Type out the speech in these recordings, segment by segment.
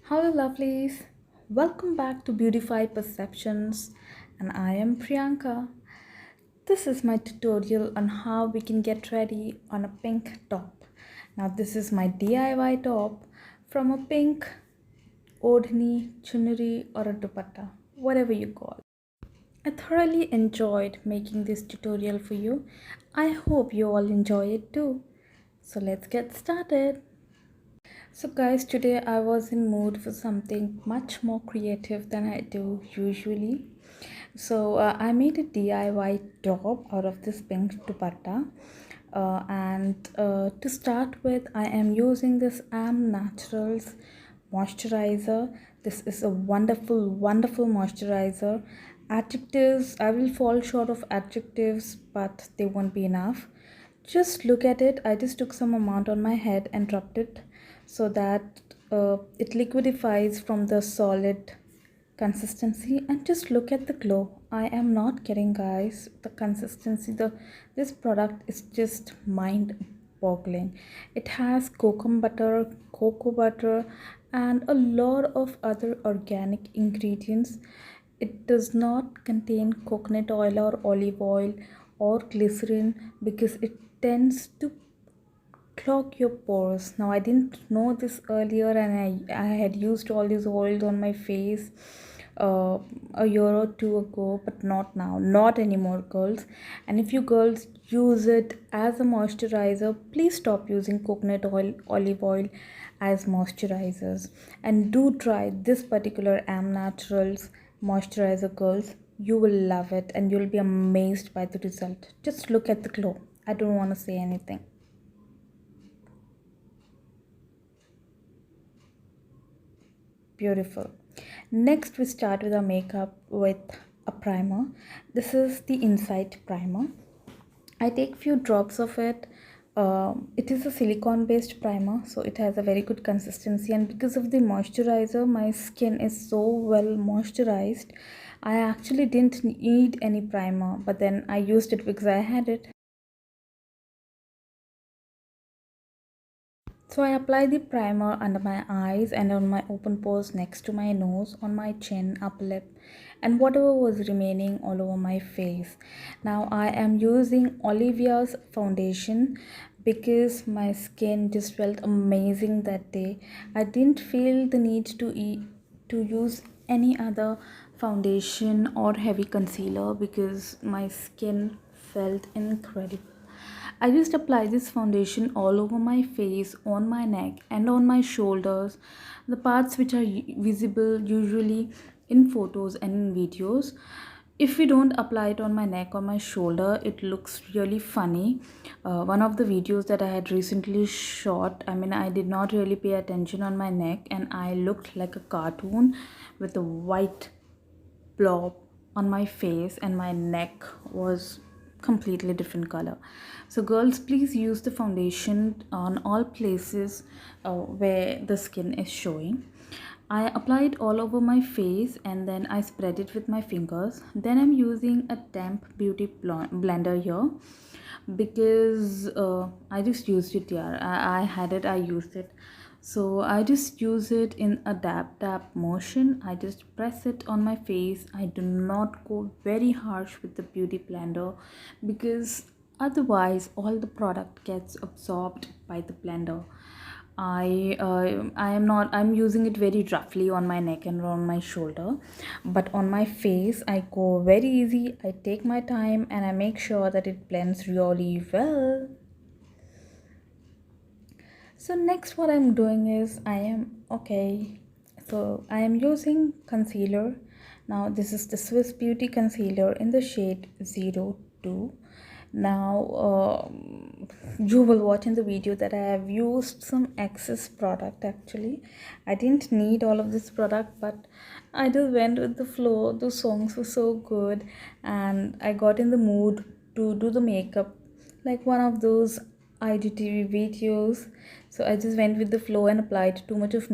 Hello, lovelies. Welcome back to Beautify Perceptions, and I am Priyanka. This is my tutorial on how we can get ready on a pink top. Now, this is my DIY top from a pink odhni, chunari, or a dupatta, whatever you call. I thoroughly enjoyed making this tutorial for you. I hope you all enjoy it too. So, let's get started. So guys, today I was in mood for something much more creative than I do usually. So I made a DIY top out of this pink dupatta. And to start with, I am using this Am Naturals moisturizer. This is a wonderful moisturizer. Adjectives, I will fall short of adjectives, but they won't be enough. Just look at it. I just took some amount on my head and dropped it so that it liquidifies from the solid consistency, and just look at the glow. I am not kidding, guys. The consistency, the this product is just mind boggling. It has cocoa butter, and a lot of other organic ingredients. It does not contain coconut oil or olive oil or glycerin because it tends to clog your pores. Now, I didn't know this earlier, and I had used all these oils on my face uh, a year or two ago, but not now, not anymore, girls. And if you girls use it as a moisturizer, please stop using coconut oil, olive oil as moisturizers, and do try this particular Am Naturals moisturizer, girls. You will love it and you'll be amazed by the result. Just look at the glow. I don't want to say anything. Beautiful. Next, we start with our makeup with a primer. This is the Insight primer. I take few drops of it. It is a silicone based primer, so it has a very good consistency, and because of the moisturizer, my skin is so well moisturized. I actually didn't need any primer, but then I used it because I had it. So I apply the primer under my eyes and on my open pores next to my nose, on my chin, upper lip, and whatever was remaining all over my face. Now I am using Olivia's foundation because my skin just felt amazing that day. I didn't feel the need to use any other foundation or heavy concealer because my skin felt incredible. I just apply this foundation all over my face, on my neck, and on my shoulders, the parts which are visible usually in photos and in videos. If we don't apply it on my neck or my shoulder, it looks really funny. One of the videos that I had recently shot, I did not really pay attention on my neck, and I looked like a cartoon with a white blob on my face, and my neck was completely different color. So girls, please use the foundation on all places where the skin is showing. I apply it all over my face and then I spread it with my fingers. Then I'm using a damp beauty blender here because I just used it here. I had it, I used it. So I just use it in a dab tap motion. I just press it on my face. I do not go very harsh with the beauty blender because otherwise all the product gets absorbed by the blender. I'm using it very roughly on my neck and on my shoulder, but on my face I go very easy. I take my time and I make sure that it blends really well. So next what I'm doing is I am using concealer. Now this is the Swiss Beauty concealer in the shade 02. Now you will watch in the video that I have used some excess product. Actually, I didn't need all of this product, but I just went with the flow. The songs were so good and I got in the mood to do the makeup, like one of those IGTV videos. So I just went with the flow and applied too much of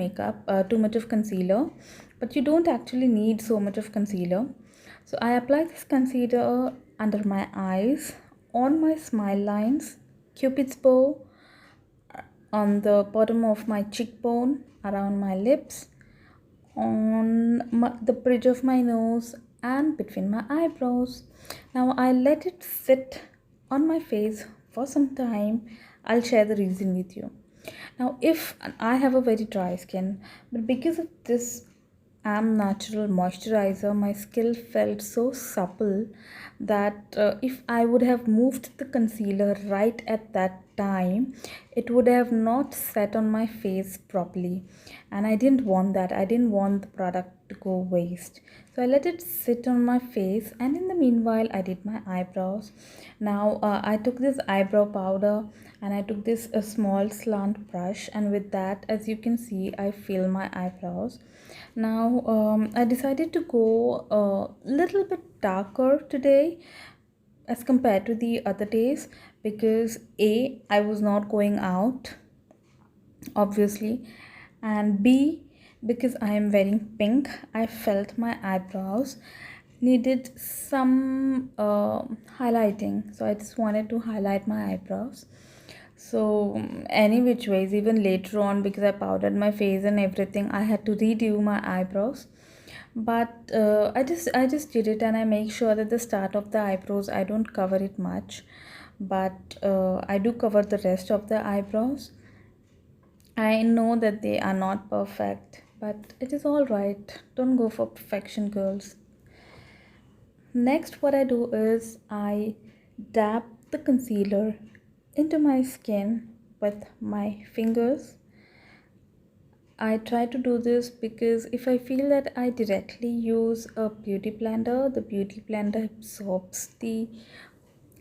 concealer. But you don't actually need so much of concealer. So I applied this concealer under my eyes, on my smile lines, cupid's bow, on the bottom of my cheekbone, around my lips, on the bridge of my nose and between my eyebrows. Now I let it sit on my face for some time. I'll share the reason with you. Now, if I have a very dry skin, but because of this natural moisturizer, my skin felt so supple that if I would have moved the concealer right at that time, it would have not set on my face properly. And I didn't want that. I didn't want the product to go waste. So I let it sit on my face, and in the meanwhile, I did my eyebrows. Now, I took this eyebrow powder and I took this a small slant brush, and with that, as you can see, I fill my eyebrows. Now I decided to go a little bit darker today as compared to the other days, because I was not going out, obviously, and B, because I am wearing pink, I felt my eyebrows needed some highlighting, so I just wanted to highlight my eyebrows. So any which ways, even later on, because I powdered my face and everything, I had to redo my eyebrows. But I just did it, and I make sure that the start of the eyebrows I don't cover it much, but I do cover the rest of the eyebrows. I know that they are not perfect, but it is all right. Don't go for perfection, girls. Next, what I do is I dab the concealer into my skin with my fingers. I try to do this because if I feel that I directly use a beauty blender, the beauty blender absorbs the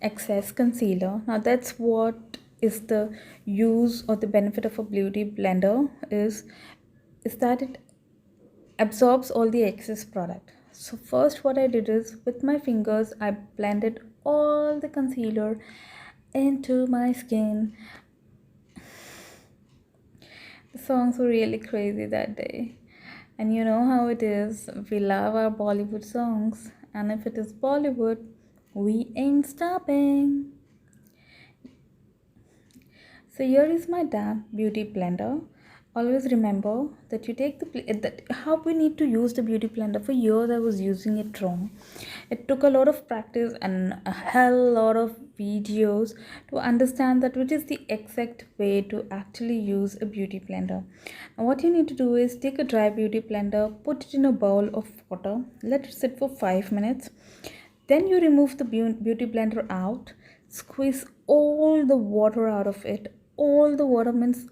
excess concealer. Now that's what is the use or the benefit of a beauty blender is that it absorbs all the excess product. So first what I did is with my fingers I blended all the concealer into my skin. The songs were really crazy that day. And you know how it is. We love our Bollywood songs. And if it is Bollywood, we ain't stopping. So here is my damp beauty blender. Always remember that you take that how we need to use the beauty blender. For years I was using it wrong. It took a lot of practice and a hell lot of videos to understand that which is the exact way to actually use a beauty blender. Now what you need to do is take a dry beauty blender, put it in a bowl of water, let it sit for 5 minutes. Then you remove the beauty blender out, squeeze all the water out of it. All the water means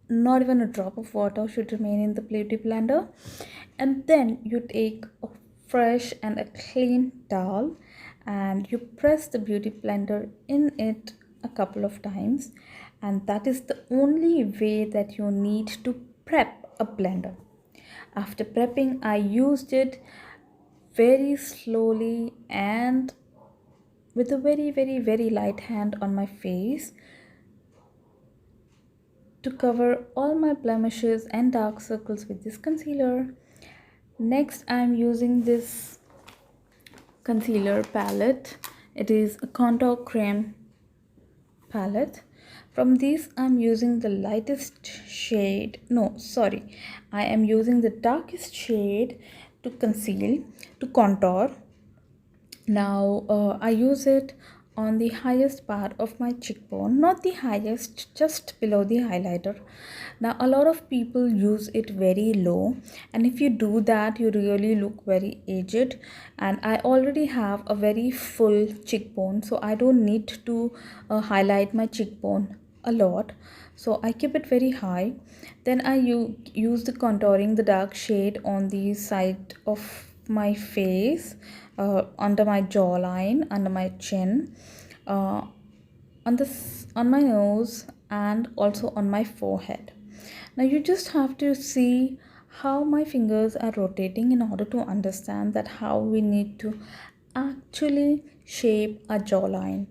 not even a drop of water should remain in the beauty blender. And then you take a fresh and a clean towel and you press the beauty blender in it a couple of times. And that is the only way that you need to prep a blender. After prepping, I used it very slowly and with a very light hand on my face to cover all my blemishes and dark circles with this concealer. Next, I'm using this concealer palette. It is a contour cream palette. From these I'm using the lightest shade, no sorry, I am using the darkest shade to conceal, to contour. Now I use it on the highest part of my cheekbone, not the highest, just below the highlighter. Now a lot of people use it very low, and if you do that you really look very aged, and I already have a very full cheekbone, so I don't need to highlight my cheekbone a lot, so I keep it very high. Then I use the contouring, the dark shade on the side of my face, under my jawline, under my chin, uh, on my nose, and also on my forehead. Now you just have to see how my fingers are rotating in order to understand that how we need to actually shape a jawline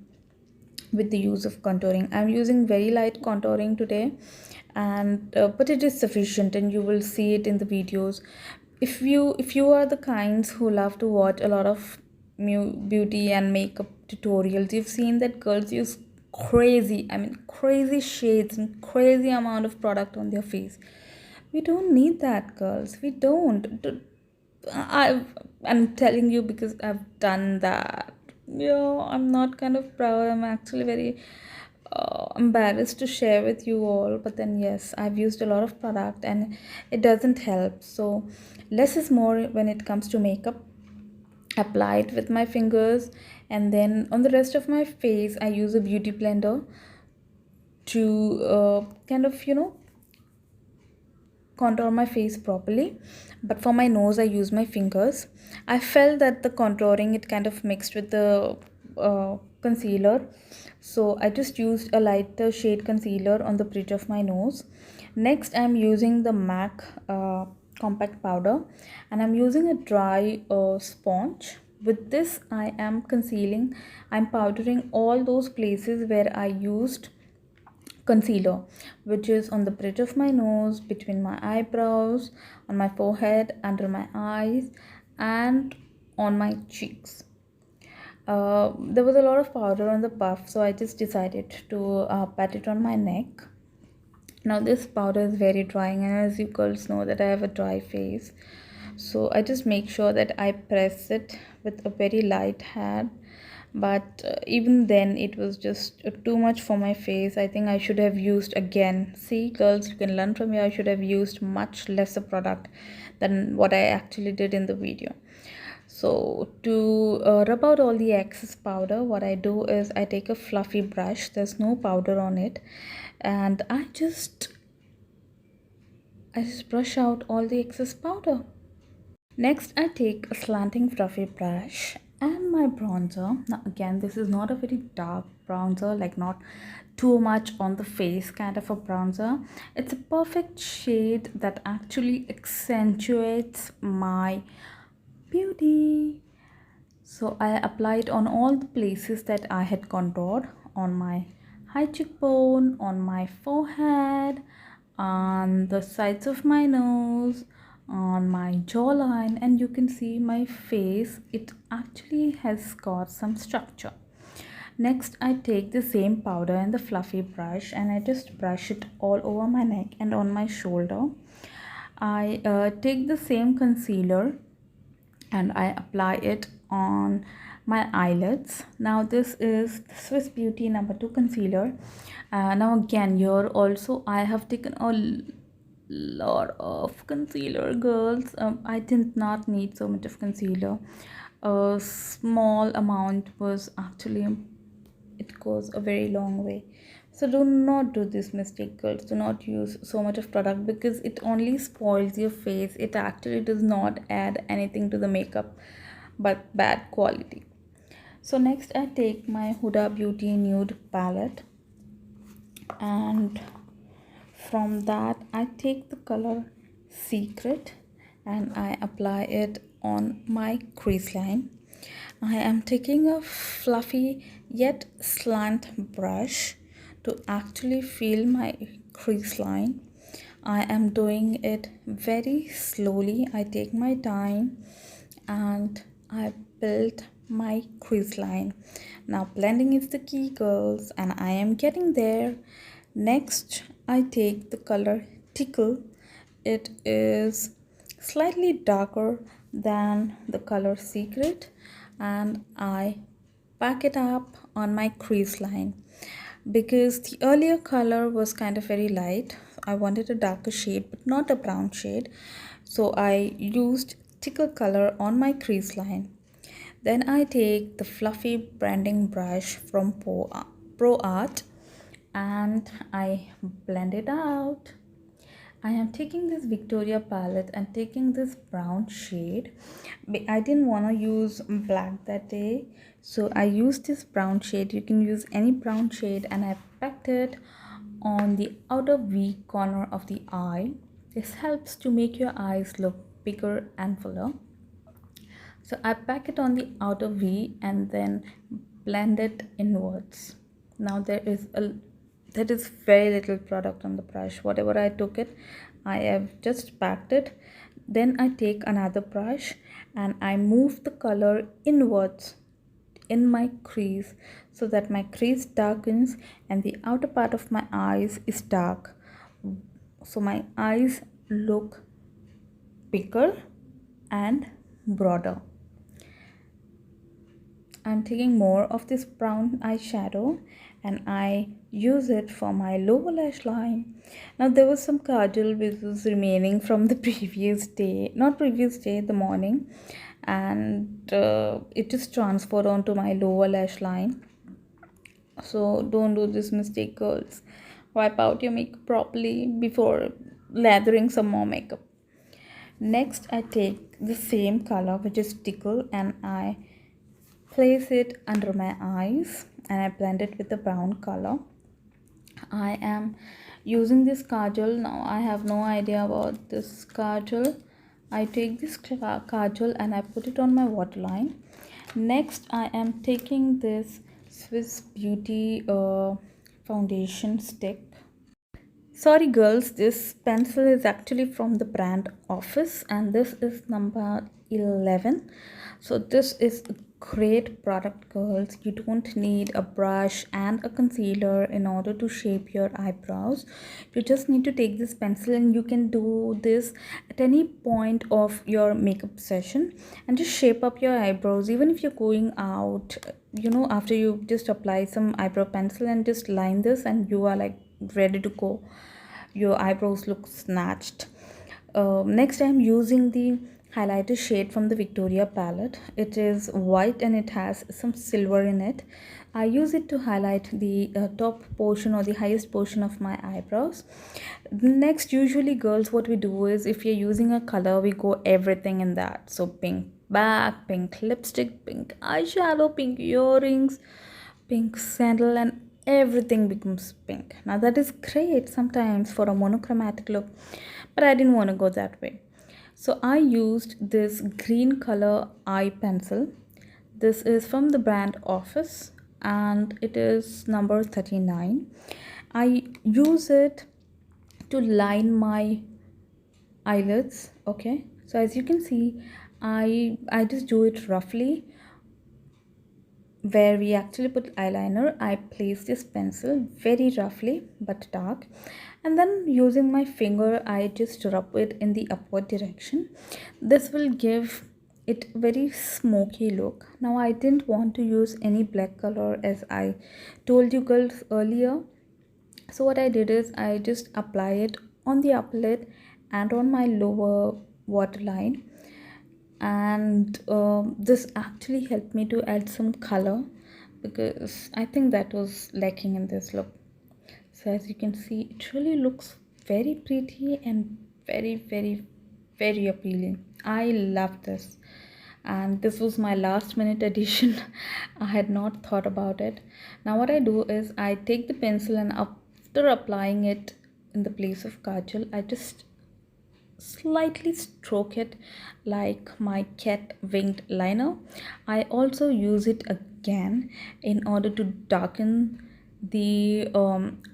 with the use of contouring. I'm using very light contouring today, and but it is sufficient, and you will see it in the videos. If you are the kinds who love to watch a lot of beauty and makeup tutorials, you've seen that girls use crazy, I mean crazy shades and crazy amount of product on their face. We don't need that, girls. We don't. I'm telling you because I've done that. Yeah, I'm not kind of proud. I'm actually very embarrassed to share with you all. But then, yes, I've used a lot of product and it doesn't help. So, less is more when it comes to makeup. Apply it with my fingers, and then on the rest of my face, I use a beauty blender to kind of, contour my face properly. But for my nose, I use my fingers. I felt that the contouring it kind of mixed with the concealer, so I just used a lighter shade concealer on the bridge of my nose. Next, I'm using the MAC compact powder, and I'm using a dry sponge. With this, I am concealing, I'm powdering all those places where I used concealer, which is on the bridge of my nose, between my eyebrows, on my forehead, under my eyes, and on my cheeks. There was a lot of powder on the puff, so I just decided to pat it on my neck. Now this powder is very drying, and as you girls know that I have a dry face, so I just make sure that I press it with a very light hand. But even then it was just too much for my face. I think I should have used, again, see girls, you can learn from me, I should have used much lesser product than what I actually did in the video. So to rub out all the excess powder, what I do is I take a fluffy brush, there's no powder on it, and I just brush out all the excess powder. Next, I take a slanting fluffy brush and my bronzer. Now, again, this is not a very dark bronzer, like not too much on the face kind of a bronzer. It's a perfect shade that actually accentuates my beauty. So I apply it on all the places that I had contoured, on my high cheekbone, on my forehead, on the sides of my nose, on my jawline, and you can see my face, it actually has got some structure. Next, I take the same powder and the fluffy brush and I just brush it all over my neck and on my shoulder. I take the same concealer and I apply it on my eyelids. Now this is Swiss Beauty number 2 concealer. Now again, here also I have taken a lot of concealer, girls. I did not need so much of concealer. A small amount was actually, it goes a very long way. So do not do this mistake, girls. Do not use so much of product because it only spoils your face. It actually does not add anything to the makeup but bad quality. So next I take my Huda Beauty nude palette, and from that I take the color Secret and I apply it on my crease line. I am taking a fluffy yet slant brush to actually feel my crease line. I am doing it very slowly. I take my time and I build my crease line. Now blending is the key, girls, and I am getting there. Next, I take the color Tickle. It is slightly darker than the color Secret, and I pack it up on my crease line because the earlier color was kind of very light. I wanted a darker shade but not a brown shade, so I used Tickle color on my crease line. Then I take the fluffy branding brush from Pro Art and I blend it out. I am taking this Victoria palette and taking this brown shade. I didn't want to use black that day, so I used this brown shade. You can use any brown shade, and I packed it on the outer V corner of the eye. This helps to make your eyes look bigger and fuller. So I pack it on the outer V and then blend it inwards. Now there is very little product on the brush. Whatever I took it, I have just packed it. Then I take another brush and I move the color inwards in my crease so that my crease darkens and the outer part of my eyes is dark. So my eyes look bigger and broader. I'm taking more of this brown eyeshadow and I use it for my lower lash line. Now there was some kajal which was remaining from the previous day, not previous day, the morning, and it is transferred onto my lower lash line. So don't do this mistake, girls. Wipe out your makeup properly before lathering some more makeup. Next, I take the same color, which is Tickle, and I place it under my eyes and I blend it with the brown color. I am using this kajal. Now I have no idea about this kajal. I take this kajal and I put it on my waterline. Next, I am taking this Swiss Beauty foundation stick. Sorry girls, this pencil is actually from the brand Office and this is number 11. So this is a great product, girls. You don't need a brush and a concealer in order to shape your eyebrows. You just need to take this pencil and you can do this at any point of your makeup session and just shape up your eyebrows. Even if you're going out, you know, after you just apply some eyebrow pencil and just line this and you are like ready to go. Your eyebrows look snatched. Next, I'm using the highlighter shade from the Victoria palette. It is white and it has some silver in it. I use it to highlight the top portion or the highest portion of my eyebrows. Next, usually girls, what we do is if you're using a color, we go everything in that. So pink back, pink lipstick, pink eyeshadow, pink earrings, pink sandal, and everything becomes pink. Now that is great sometimes for a monochromatic look, but I didn't want to go that way. So I used this green color eye pencil. This is from the brand Office and it is number 39. I use it to line my eyelids. Okay, so as you can see, I just do it roughly. Where we actually put eyeliner, I place this pencil very roughly but dark, and then using my finger I just rub it in the upward direction. This will give it very smoky look. Now I didn't want to use any black color as I told you girls earlier, so what I did is I just apply it on the upper lid and on my lower waterline, and this actually helped me to add some color because I think that was lacking in this look. So as you can see, it really looks very pretty and very appealing. I love this, and this was my last minute addition. I had not thought about it. Now what I do is I take the pencil and after applying it in the place of kajal, I just slightly stroke it like my cat winged liner. I also use it again in order to darken the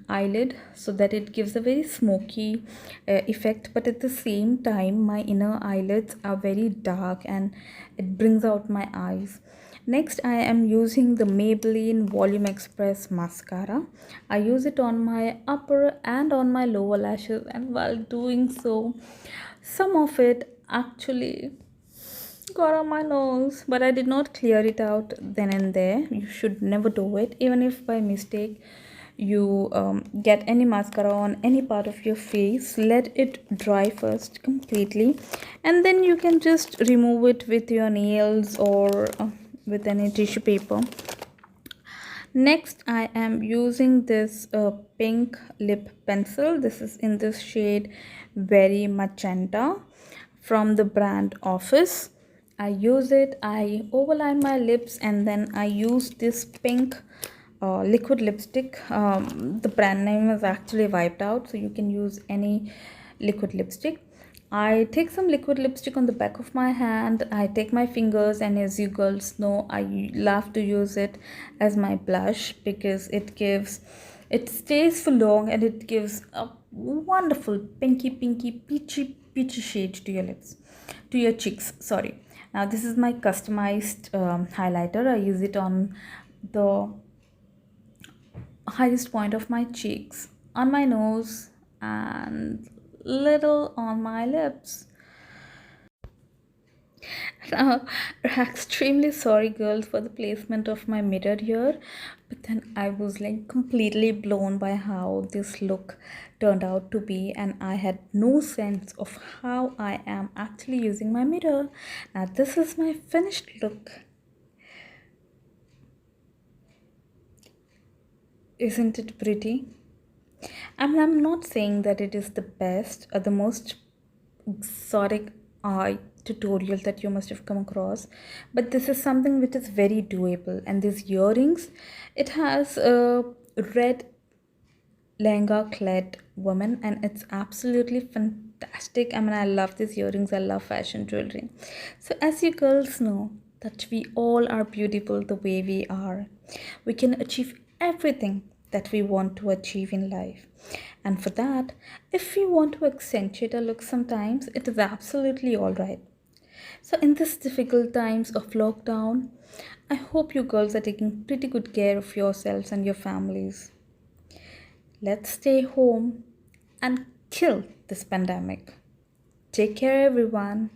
eyelid so that it gives a very smoky effect, but at the same time my inner eyelids are very dark and it brings out my eyes. Next, I am using the Maybelline Volume Express mascara. I use it on my upper and on my lower lashes, and while doing so, some of it actually got on my nose, but I did not clear it out then and there. You should never do it, even if by mistake you get any mascara on any part of your face. Let it dry first completely, and then you can just remove it with your nails or with any tissue paper. Next, I am using this pink lip pencil. This is in this shade Very Magenta from the brand Office. I use it, I overline my lips, and then I use this pink liquid lipstick. The brand name is actually wiped out, so you can use any liquid lipstick. I take some liquid lipstick on the back of my hand. I take my fingers, and as you girls know, I love to use it as my blush because it stays for long and it gives a wonderful pinky peachy shade to your lips, to your cheeks, sorry. Now this is my customized highlighter. I use it on the highest point of my cheeks, on my nose, and little on my lips. Now, extremely sorry, girls, for the placement of my mirror here, but then I was like completely blown by how this look turned out to be, and I had no sense of how I am actually using my mirror. Now, this is my finished look. Isn't it pretty? I'm not saying that it is the best or the most exotic eye tutorial that you must have come across, but this is something which is very doable. And these earrings, it has a red lehenga clad woman, and it's absolutely fantastic. I mean, I love these earrings, I love fashion jewelry. So as you girls know that we all are beautiful the way we are, we can achieve everything that we want to achieve in life. And for that, if we want to accentuate our look sometimes, it is absolutely all right. So in these difficult times of lockdown, I hope you girls are taking pretty good care of yourselves and your families. Let's stay home and kill this pandemic. Take care, everyone.